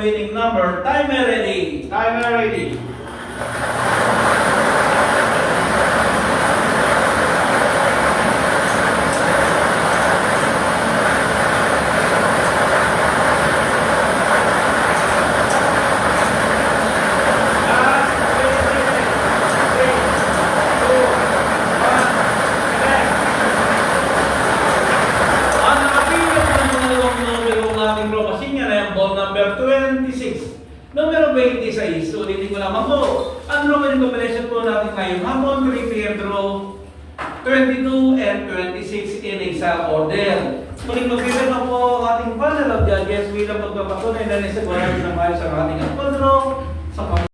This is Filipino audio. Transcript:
winning number. Timer ready. Timer ready. Ball number 26. Numero 26. Ulitin ko naman po. Ang numero combination po natin ngayon, Hamon, Repair Draw, 22 and 26 in exact order. Muling magbilang na po ang ating panel of judges bilang magpapatunay na nasa na maayos ang ating draw sa